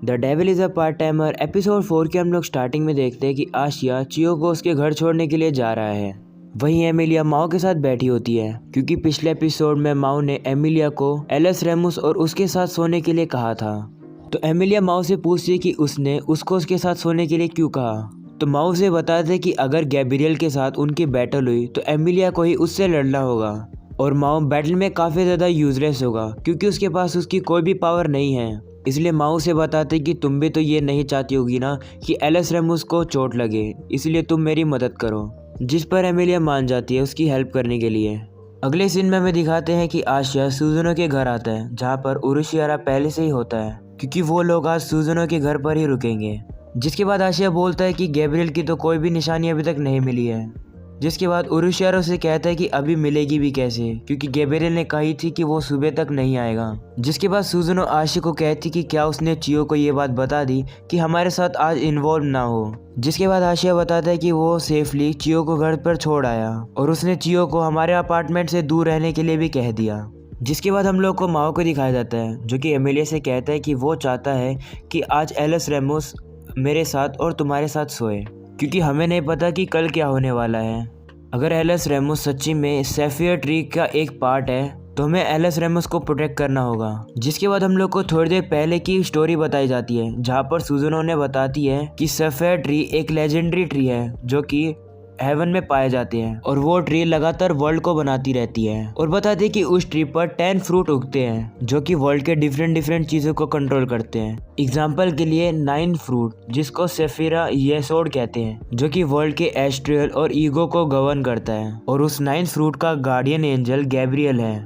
The devil is a part timer episode 4 के हम लोग स्टार्टिंग में देखते हैं कि आशिया चियो को उसके घर छोड़ने के लिए जा रहा है। वहीं एमिलिया माओ के साथ बैठी होती है क्योंकि पिछले एपिसोड में माओ ने एमिलिया को एलेस रेमुस और उसके साथ सोने के लिए कहा था। तो एमिलिया माओ से पूछती है कि उसने उसको उसके साथ सोने के लिए क्यों कहा। तो माओ से बताते कि अगर गैब्रियल के साथ उनकी बैटल हुई तो एमिलिया को ही उससे लड़ना होगा और माओ बैटल में काफ़ी ज़्यादा यूजलेस होगा क्योंकि उसके पास उसकी कोई भी पावर नहीं है। इसलिए माओ से बताते कि तुम भी तो ये नहीं चाहती होगी ना कि एलेस रेमुस को चोट लगे, इसलिए तुम मेरी मदद करो। जिस पर एमिलिया मान जाती है उसकी हेल्प करने के लिए। अगले सीन में हमें दिखाते हैं कि आशिया सुजुनो के घर आता है जहाँ पर उरुशियारा पहले से ही होता है क्योंकि वो लोग आज सुजुनो के घर पर ही रुकेंगे। जिसके बाद आशिया बोलता है कि गैब्रियल की तो कोई भी निशानी अभी तक नहीं मिली है। जिसके बाद उरुशियारा से कहता है कि अभी मिलेगी भी कैसे क्योंकि गैब्रियल ने कही थी कि वो सुबह तक नहीं आएगा। जिसके बाद सुजुनो आशिया को कहती कि क्या उसने चियो को ये बात बता दी कि हमारे साथ आज इन्वॉल्व ना हो। जिसके बाद आशिया बताता है कि वो सेफली चियो को घर पर छोड़ आया और उसने चियो को हमारे अपार्टमेंट से दूर रहने के लिए भी कह दिया। जिसके बाद हम लोग को माओ को दिखाया जाता है जो कि एमिलिया से कहता है कि वो चाहता है कि आज एलेस रेमुस मेरे साथ और तुम्हारे साथ सोए क्योंकि हमें नहीं पता कि कल क्या होने वाला है। अगर एलेस रेमुस सच्ची में सैफियर ट्री का एक पार्ट है तो हमें एलेस रेमुस को प्रोटेक्ट करना होगा। जिसके बाद हम लोग को थोड़ी देर पहले की स्टोरी बताई जाती है जहाँ पर सुजुनो ने बताती है कि सैफियर ट्री एक लेजेंडरी ट्री है जो कि हेवन में पाए जाते हैं और वो ट्री लगातार वर्ल्ड को बनाती रहती है और बताती है कि उस ट्री पर 10 फ्रूट उगते हैं जो कि वर्ल्ड के डिफरेंट चीज़ों को कंट्रोल करते हैं। एग्जाम्पल के लिए 9 फ्रूट जिसको सेफिरा येसोड कहते हैं जो कि वर्ल्ड के एस्ट्रियल और ईगो को गवर्न करता है और उस 9 फ्रूट का गार्डियन एंजल गैब्रियल है।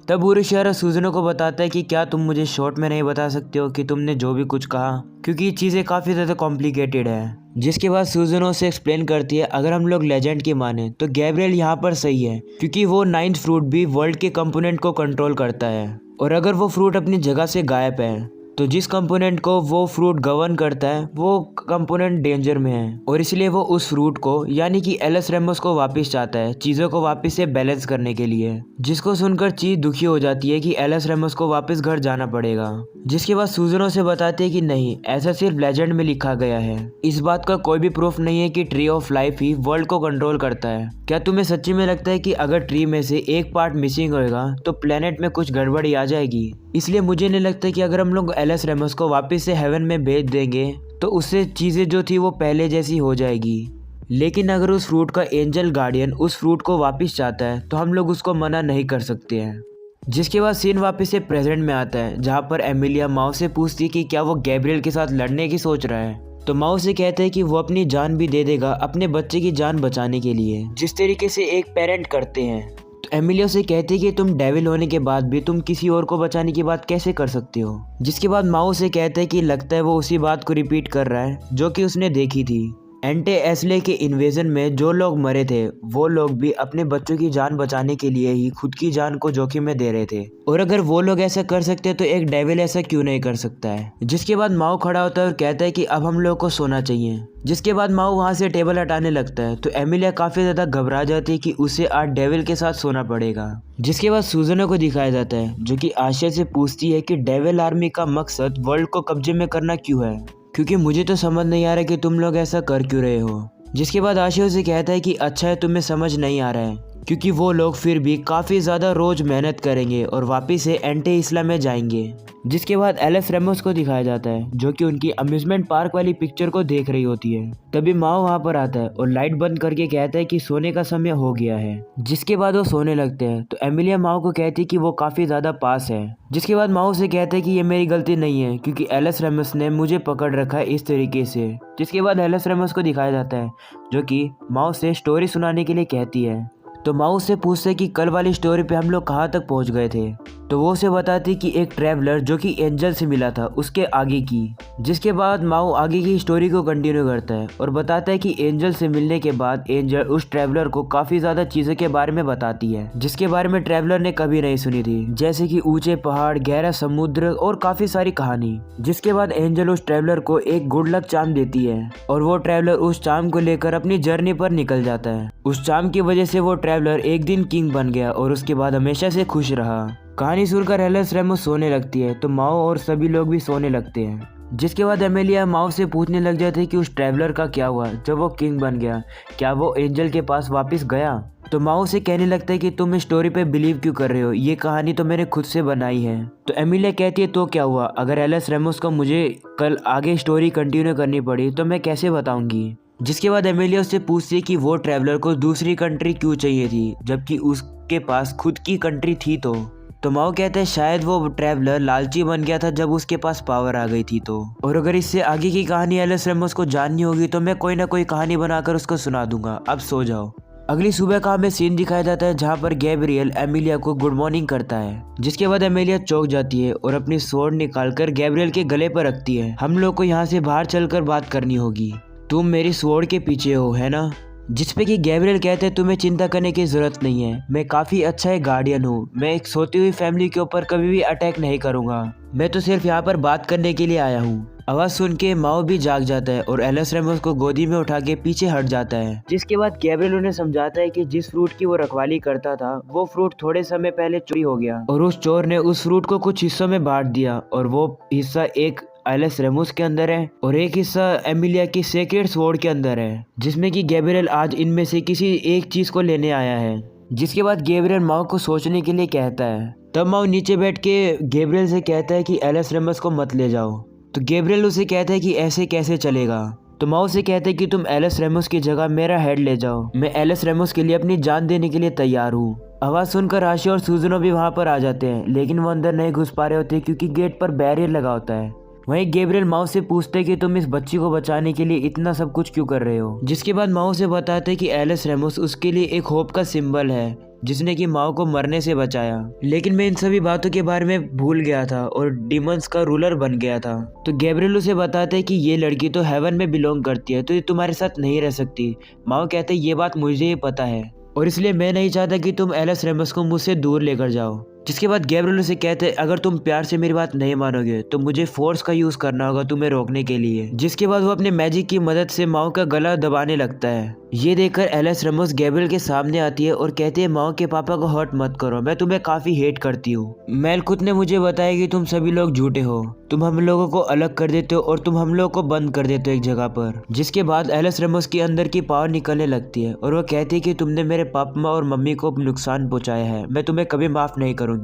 तब उरुशियारा सुजुनो को बताता है कि क्या तुम मुझे शॉर्ट में नहीं बता सकते हो कि तुमने जो भी कुछ कहा क्योंकि ये चीज़ें काफ़ी ज़्यादा कॉम्प्लिकेटेड है। जिसके बाद सुजुनो से एक्सप्लेन करती है अगर हम लोग लेजेंड की माने तो गैब्रियल यहाँ पर सही है क्योंकि वो 9th फ्रूट भी वर्ल्ड के कंपोनेंट को कंट्रोल करता है और अगर वो फ्रूट अपनी जगह से गायब है तो जिस कंपोनेंट को वो फ्रूट गवर्न करता है वो कंपोनेंट डेंजर में है और इसलिए वो उस फ्रूट को यानी कि एलेस रेमुस को वापस चाहता है चीज़ों को वापस से बैलेंस करने के लिए। जिसको सुनकर चीज दुखी हो जाती है कि एलेस रेमुस को वापस घर जाना पड़ेगा। जिसके बाद सुजुनो से बताते हैं कि नहीं, ऐसा सिर्फ लेजेंड में लिखा गया है, इस बात का कोई भी प्रूफ नहीं है कि tree of life he world को कंट्रोल करता है। क्या तुम्हें सच्ची में लगता है कि अगर ट्री में से एक पार्ट मिसिंग होगा तो प्लेनेट में कुछ गड़बड़ी आ जाएगी? इसलिए मुझे नहीं लगता कि अगर हम लोग एलेस रेमुस को वापस से हेवन में भेज देंगे तो उससे चीज़ें जो थी वो पहले जैसी हो जाएगी। लेकिन अगर उस फ्रूट का एंजल गार्डियन उस फ्रूट को वापस चाहता है तो हम लोग उसको मना नहीं कर सकते हैं। जिसके बाद सीन वापस से प्रेजेंट में आता है जहाँ पर एमिलिया माओ से पूछती है कि क्या वो गैब्रियल के साथ लड़ने की सोच रहा है। तो माओ से कहते हैं कि वो अपनी जान भी दे देगा अपने बच्चे की जान बचाने के लिए, जिस तरीके से एक पेरेंट करते हैं। तो एमिलिया से कहती है कि तुम डेविल होने के बाद भी तुम किसी और को बचाने की बात कैसे कर सकते हो। जिसके बाद माओ से कहते हैं कि लगता है वो उसी बात को रिपीट कर रहा है जो कि उसने देखी थी। एंटे एस्ले के इन्वेजन में जो लोग मरे थे वो लोग भी अपने बच्चों की जान बचाने के लिए ही खुद की जान को जोखिम में दे रहे थे और अगर वो लोग ऐसा कर सकते तो एक डेविल ऐसा क्यों नहीं कर सकता है। जिसके बाद माओ खड़ा होता है और कहता है कि अब हम लोग को सोना चाहिए। जिसके बाद माओ वहाँ से टेबल हटाने लगता है तो एमिलिया काफ़ी ज़्यादा घबरा जाती है कि उसे आज डेविल के साथ सोना पड़ेगा। जिसके बाद सुजुनो को दिखाया जाता है जो कि आशिया से पूछती है कि डेविल आर्मी का मकसद वर्ल्ड को कब्जे में करना क्यों है, क्योंकि मुझे तो समझ नहीं आ रहा कि तुम लोग ऐसा कर क्यों रहे हो। जिसके बाद आशिया से कहता है कि अच्छा है तुम्हें समझ नहीं आ रहा है क्योंकि वो लोग फिर भी काफ़ी ज़्यादा रोज़ मेहनत करेंगे और वापस से एंटे इस्ला में जाएंगे। जिसके बाद एलेस रेमुस को दिखाया जाता है जो कि उनकी अम्यूजमेंट पार्क वाली पिक्चर को देख रही होती है। तभी माओ वहाँ पर आता है और लाइट बंद करके कहता है कि सोने का समय हो गया है। जिसके बाद वो सोने लगते हैं तो एमिलिया माओ को कहती है कि वो काफ़ी ज़्यादा पास है। जिसके बाद माओ से कहते हैं कि ये मेरी गलती नहीं है क्योंकि एलेस रेमुस ने मुझे पकड़ रखा है इस तरीके से। जिसके बाद एलेस रेमुस को दिखाया जाता है जो कि माओ से स्टोरी सुनाने के लिए कहती है। तो माओ से पूछते कि कल वाली स्टोरी पे हम लोग कहाँ तक पहुँच गए थे। तो वो उसे बताती कि एक ट्रैवलर जो कि एंजल से मिला था उसके आगे की। जिसके बाद माओ आगे की स्टोरी को कंटिन्यू करता है और बताता है कि एंजल से मिलने के बाद एंजल उस ट्रैवलर को काफ़ी ज़्यादा चीज़ों के बारे में बताती है जिसके बारे में ट्रैवलर ने कभी नहीं सुनी थी, जैसे कि ऊंचे पहाड़, गहरा समुद्र और काफ़ी सारी कहानी। जिसके बाद एंजल उस ट्रैवलर को एक गुड लक चार्म देती है और वो ट्रैवलर उस चार्म को लेकर अपनी जर्नी पर निकल जाता है। उस चार्म की वजह से वो ट्रैवलर एक दिन किंग बन गया और उसके बाद हमेशा से खुश रहा। कहानी सुनकर एलेस रेमुस सोने लगती है तो माओ और सभी लोग भी सोने लगते हैं। जिसके बाद एमेलिया माओ से पूछने लग जाती है कि उस ट्रैवलर का क्या हुआ जब वो किंग बन गया, क्या वो एंजल के पास वापस गया। तो माओ से कहने लगता है कि तुम इस स्टोरी पे बिलीव क्यों कर रहे हो, ये कहानी तो मैंने खुद से बनाई है। तो एमिलिया कहती है तो क्या हुआ, अगर एलिस रेमोस को मुझे कल आगे स्टोरी कंटिन्यू करनी पड़ी तो मैं कैसे बताऊंगी। जिसके बाद एमिलिया उससे पूछती है कि वो ट्रैवलर को दूसरी कंट्री क्यों चाहिए थी जबकि उसके पास खुद की कंट्री थी। तो माओ कहते हैं शायद वो ट्रैवलर लालची बन गया था जब उसके पास पावर आ गई थी। तो और अगर इससे आगे की कहानी एलिस रेमोस को जाननी होगी तो मैं कोई ना कोई कहानी बनाकर उसको सुना दूंगा। अब सो जाओ। अगली सुबह का हमें सीन दिखाया जाता है जहाँ पर गैब्रियल एमिलिया को गुड मॉर्निंग करता है। जिसके बाद एमिलिया चौंक जाती है और अपनी स्वॉर्ड निकालकर गैब्रियल के गले पर रखती है। हम लोग को यहाँ से बाहर चलकर बात करनी होगी, तुम मेरी स्वॉर्ड के पीछे हो है ना। जिसपे कि गैब्रियल कहते हैं तुम्हें चिंता करने की जरूरत नहीं है, मैं काफी अच्छा एक गार्डियन हूँ, मैं एक सोती हुई फैमिली के ऊपर कभी भी अटैक नहीं करूंगा, मैं तो सिर्फ यहाँ पर बात करने के लिए आया हूँ। आवाज सुन के माओ भी जाग जाता है और एलिस रेमोस को गोदी में उठा के पीछे हट जाता है। जिसके बाद गैब्रियल उन्हें समझाता है कि जिस फ्रूट की वो रखवाली करता था वो फ्रूट थोड़े समय पहले चोरी हो गया और उस चोर ने उस फ्रूट को कुछ हिस्सों में बांट दिया और वो हिस्सा एक एलिस रेमोस के अंदर है और एक हिस्सा एमिलिया की सेक्रेड स्वॉर्ड के अंदर है, जिसमें कि गैब्रियल आज इनमें से किसी एक चीज को लेने आया है। जिसके बाद गैब्रियल माओ को सोचने के लिए कहता है। तब माओ नीचे बैठ के गैब्रियल से कहता है कि एलिस रेमोस को मत ले जाओ। तो गैब्रियल उसे कहता है कि ऐसे कैसे चलेगा। तो माओ से कहते हैं कि तुम एलिस रेमोस की जगह मेरा हेड ले जाओ, मैं एलिस रेमोस के लिए अपनी जान देने के लिए तैयार हूँ। आवाज सुनकर आशी और सुजनो भी वहाँ पर आ जाते हैं, लेकिन वो अंदर नहीं घुस पा रहे होते क्योंकि गेट पर बैरियर लगा होता है। वहीं गैब्रियल माओ से पूछते कि तुम इस बच्ची को बचाने के लिए इतना सब कुछ क्यों कर रहे हो। जिसके बाद माओ से बताते कि एलिस रेमोस उसके लिए एक होप का सिंबल है जिसने कि माओ को मरने से बचाया, लेकिन मैं इन सभी बातों के बारे में भूल गया था और डिमंस का रूलर बन गया था। तो गैब्रियल उसे बताते कि ये लड़की तो हेवन में बिलोंग करती है तो ये तुम्हारे साथ नहीं रह सकती। माओ कहते ये बात मुझे ही पता है और इसलिए मैं नहीं चाहता कि तुम एलिस रेमोस को मुझसे दूर लेकर जाओ। जिसके बाद गैब्रियल उसे कहते अगर तुम प्यार से मेरी बात नहीं मानोगे तो मुझे फोर्स का यूज करना होगा तुम्हें रोकने के लिए। जिसके बाद वो अपने मैजिक की मदद से माओ का गला दबाने लगता है। ये देखकर एलिस रेमोस गैब्रियल के सामने आती है और कहती है माओ के पापा को हर्ट मत करो, मैं तुम्हें काफी हेट करती हूँ। मेलकुथ ने मुझे बताया कि तुम सभी लोग झूठे हो, तुम हम लोगों को अलग कर देते हो और तुम हम लोगों को बंद कर देते हो एक जगह पर। जिसके बाद एलिस रेमोस के अंदर की पावर निकलने लगती है और वो कहती है कि तुमने मेरे पापा और मम्मी को नुकसान पहुंचाया है, मैं तुम्हें कभी माफ नहीं करूंगी।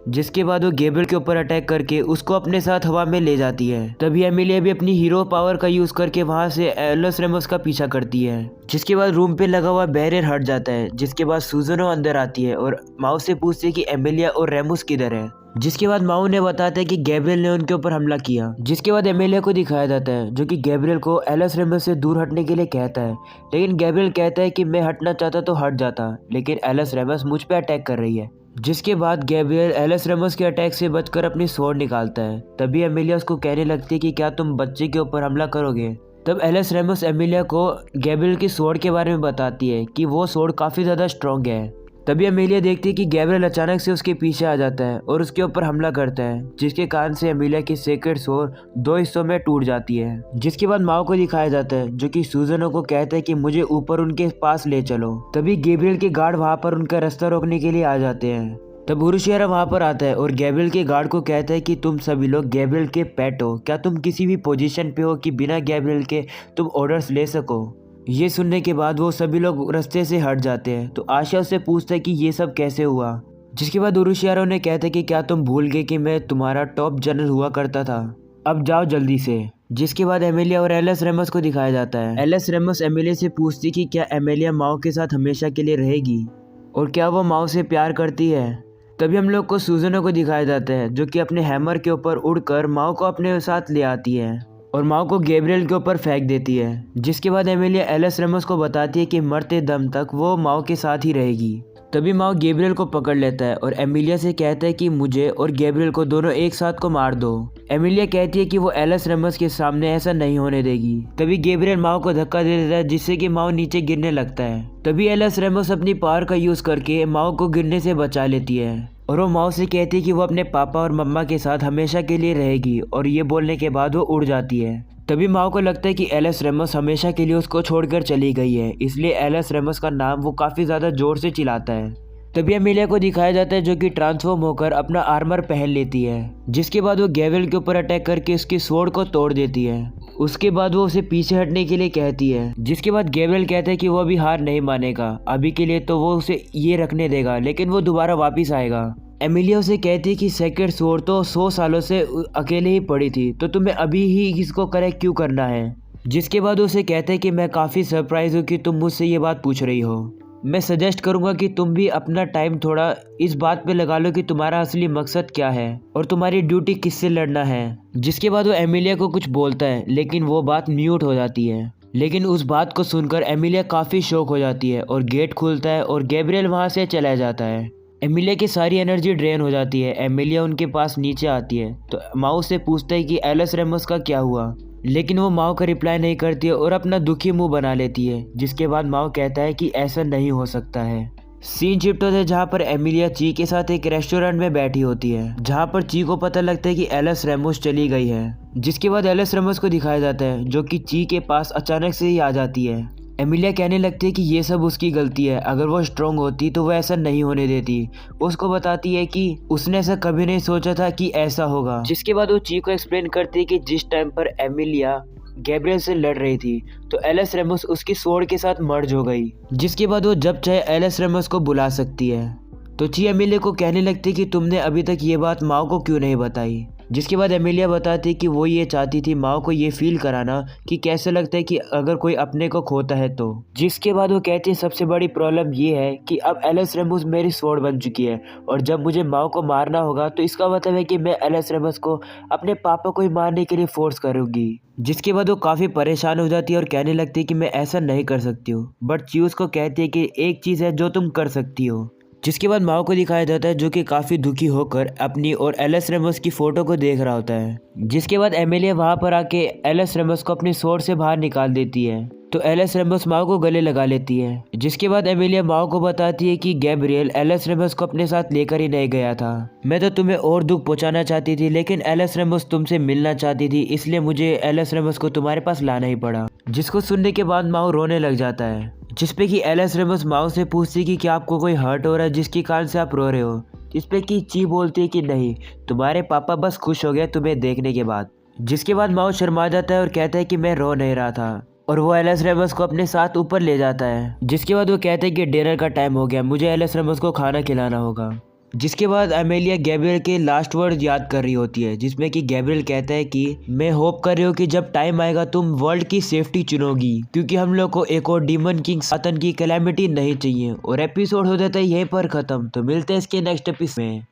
जिसके बाद वो गैब्रियल के ऊपर अटैक करके उसको अपने साथ हवा में ले जाती है। तभी एमिलिया भी अपनी हीरो पावर का यूज करके वहां से एलिस रेमोस का पीछा करती है। जिसके बाद रूम पे लगा हुआ बैरियर हट जाता है। जिसके बाद सुजनो अंदर आती है और माओ से पूछती है कि एमिलिया और रेमोस किधर है। जिसके बाद माओ ने बताता है कि गैब्रियल ने उनके ऊपर हमला किया। जिसके बाद एमिलिया को दिखाया जाता है जो कि गैब्रियल को एलिस रेमोस से दूर हटने के लिए कहता है, लेकिन गैब्रियल कहता है कि मैं हटना चाहता तो हट जाता, लेकिन एलिस रेमोस मुझ पे अटैक कर रही है। जिसके बाद गैब्रियल एलिस रेमोस के अटैक से बचकर अपनी स्वॉर्ड निकालता है। तभी एमिलिया उसको कहने लगती है कि क्या तुम बच्चे के ऊपर हमला करोगे। तब एलिस रेमोस एमिलिया को गैब्रियल की स्वॉर्ड के बारे में बताती है कि वो स्वॉर्ड काफी ज्यादा स्ट्रॉन्ग है। तभी एमिलिया देखती है कि गैब्रियल अचानक से उसके पीछे आ जाता है और उसके ऊपर हमला करता है, जिसके कारण से एमिलिया की सेक्रेड स्वॉर्ड दो हिस्सों में टूट जाती है। जिसके बाद माओ को दिखाया जाता है जो कि सुजनो को कहता है कि मुझे ऊपर उनके पास ले चलो। तभी गैब्रियल के गार्ड वहां पर उनका रास्ता रोकने के लिए आ जाते हैं। तब उरुशियारा वहां पर आता है और गैब्रियल के गार्ड को कहता है कि तुम सभी लोग गैब्रियल के पेट हो, क्या तुम किसी भी पोजीशन पे हो कि बिना गैब्रियल के तुम ऑर्डर्स ले सको। ये सुनने के बाद वो सभी लोग रास्ते से हट जाते हैं। तो आशा उससे पूछता है कि ये सब कैसे हुआ। जिसके बाद उरुशियारा ने कहता है कि क्या तुम भूल गए कि मैं तुम्हारा टॉप जनरल हुआ करता था, अब जाओ जल्दी से। जिसके बाद एमिलिया और एलिस रेमोस को दिखाया जाता है। एलिस रेमोस एमिलिया से पूछती कि क्या एमिलिया माओ के साथ हमेशा के लिए रहेगी और क्या वो माओ से प्यार करती है। तभी हम लोग को सुजनो को दिखाया जाता है जो कि अपने हैमर के ऊपर उड़कर माओ को अपने साथ ले आती है और माओ को गैब्रियल के ऊपर फेंक देती है। जिसके बाद एमिलिया एलिस रेमोस को बताती है कि मरते दम तक वो माओ के साथ ही रहेगी। तभी माओ गैब्रियल को पकड़ लेता है और एमिलिया से कहता है कि मुझे और गैब्रियल को दोनों एक साथ को मार दो। एमिलिया कहती है कि वो एलिस रेमोस के सामने ऐसा नहीं होने देगी। तभी गैब्रियल माओ को धक्का दे देता है जिससे कि माओ नीचे गिरने लगता है। तभी एलिस रेमोस अपनी पावर का यूज करके माओ को गिरने से बचा लेती है और वो माओ से कहती है कि वो अपने पापा और मम्मा के साथ हमेशा के लिए रहेगी और ये बोलने के बाद वो उड़ जाती है। तभी माओ को लगता है कि एलिस रेमोस हमेशा के लिए उसको छोड़कर चली गई है, इसलिए एलिस रेमोस का नाम वो काफ़ी ज़्यादा जोर से चिल्लाता है। तभी एमिलिया को दिखाया जाता है जो कि ट्रांसफॉर्म होकर अपना आर्मर पहन लेती है, जिसके बाद वो गैब्रियल के ऊपर अटैक करके उसकी स्वॉर्ड को तोड़ देती है। उसके बाद वो उसे पीछे हटने के लिए कहती है, जिसके बाद गैब्रियल कहता है कि वो अभी हार नहीं मानेगा, अभी के लिए तो वो उसे ये रखने देगा लेकिन वो दोबारा वापिस आएगा। एमिलिया उसे कहती है कि सेक्रेड स्वॉर्ड तो 100 सालों से अकेले ही पड़ी थी, तो तुम्हें अभी ही इसको करेक्ट क्यों करना है। जिसके बाद उसे कहते हैं कि मैं काफ़ी सरप्राइज हूँ कि तुम मुझसे ये बात पूछ रही हो। मैं सजेस्ट करूंगा कि तुम भी अपना टाइम थोड़ा इस बात पे लगा लो कि तुम्हारा असली मकसद क्या है और तुम्हारी ड्यूटी किससे लड़ना है। जिसके बाद वो एमिलिया को कुछ बोलता है लेकिन वो बात म्यूट हो जाती है। लेकिन उस बात को सुनकर एमिलिया काफ़ी शॉक हो जाती है और गेट खुलता है और गैब्रियल वहाँ से चला जाता है। एमिलिया की सारी एनर्जी ड्रेन हो जाती है। एमिलिया उनके पास नीचे आती है तो माउ से पूछता है कि एलिस रेमस का क्या हुआ, लेकिन वो माओ का रिप्लाई नहीं करती है और अपना दुखी मुंह बना लेती है। जिसके बाद माओ कहता है कि ऐसा नहीं हो सकता है। सीन शिफ्ट होता है जहाँ पर एमिलिया ची के साथ एक रेस्टोरेंट में बैठी होती है, जहाँ पर ची को पता लगता है कि एलिस रेमोस चली गई है। जिसके बाद एलिस रेमोस को दिखाया जाता है जो कि ची के पास अचानक से ही आ जाती है। एमिलिया कहने लगती है कि ये सब उसकी गलती है, अगर वो स्ट्रांग होती तो वो ऐसा नहीं होने देती। उसको बताती है कि उसने ऐसा कभी नहीं सोचा था कि ऐसा होगा। जिसके बाद वो ची को एक्सप्लेन करती है कि जिस टाइम पर एमिलिया गैब्रियल से लड़ रही थी तो एलिस रेमोस उसकी स्वॉर्ड के साथ मर्ज हो गई। जिसके बाद वो जब चाहे एलिस रेमोस को बुला सकती है। तो ची एमिलिया को कहने लगती है कि तुमने अभी तक ये बात माओ को क्यों नहीं बताई। जिसके बाद एमिलिया बताती है कि वो ये चाहती थी माओ को ये फील कराना कि कैसे लगता है कि अगर कोई अपने को खोता है तो। जिसके बाद वो कहती है सबसे बड़ी प्रॉब्लम ये है कि अब एलिस रेमोस मेरी स्वॉर्ड बन चुकी है और जब मुझे माओ को मारना होगा तो इसका मतलब है कि मैं एलिस रेमोस को अपने पापा को ही मारने के लिए फोर्स करूंगी। जिसके बाद वो काफ़ी परेशान हो जाती है और कहने लगती है कि मैं ऐसा नहीं कर सकती हूँ। बट ची उसको कहती है कि एक चीज़ है जो तुम कर सकती हो। जिसके बाद माओ को दिखाया जाता है जो कि काफ़ी दुखी होकर अपनी और एलिस रेमोस की फ़ोटो को देख रहा होता है। जिसके बाद एमिलिया वहाँ पर आके एलिस रेमोस को अपनी स्वॉर्ड से बाहर निकाल देती है तो एलिस रेमोस माओ को गले लगा लेती है। जिसके बाद एमिलिया माओ को बताती है कि गैब्रियल एलिस रेमोस को अपने साथ लेकर ही नहीं गया था, मैं तो तुम्हें और दुख पहुंचाना चाहती थी लेकिन एलिस रेमोस तुमसे मिलना चाहती थी, इसलिए मुझे एलिस रेमोस को तुम्हारे पास लाना ही पड़ा। जिसको सुनने के बाद माओ रोने लग जाता है। जिसपे कि एलिस रेमोस माओ से पूछती कि क्या आपको कोई हर्ट हो रहा है जिसके कारण से आप रो रहे हो। जिसपे कि ची बोलती है कि नहीं, तुम्हारे पापा बस खुश हो गए तुम्हें देखने के बाद। जिसके बाद माओ शर्मा जाता है और कहता है कि मैं रो नहीं रहा था और वो एलिस रेमोस को अपने साथ ऊपर ले जाता है। जिसके बाद वो कहते हैं कि डिनर का टाइम हो गया, मुझे एलिस रेमोस को खाना खिलाना होगा। जिसके बाद एमिलिया गैब्रियल के लास्ट वर्ड याद कर रही होती है, जिसमें कि गैब्रियल कहता है कि मैं होप कर रही हूँ कि जब टाइम आएगा तुम वर्ल्ड की सेफ्टी चुनोगी, क्योंकि हम लोग को एक और डीमन किंग सातन की कैलेमिटी नहीं चाहिए। और एपिसोड हो जाता है यहीं पर खत्म। तो मिलते हैं इसके नेक्स्ट एपिसोड में।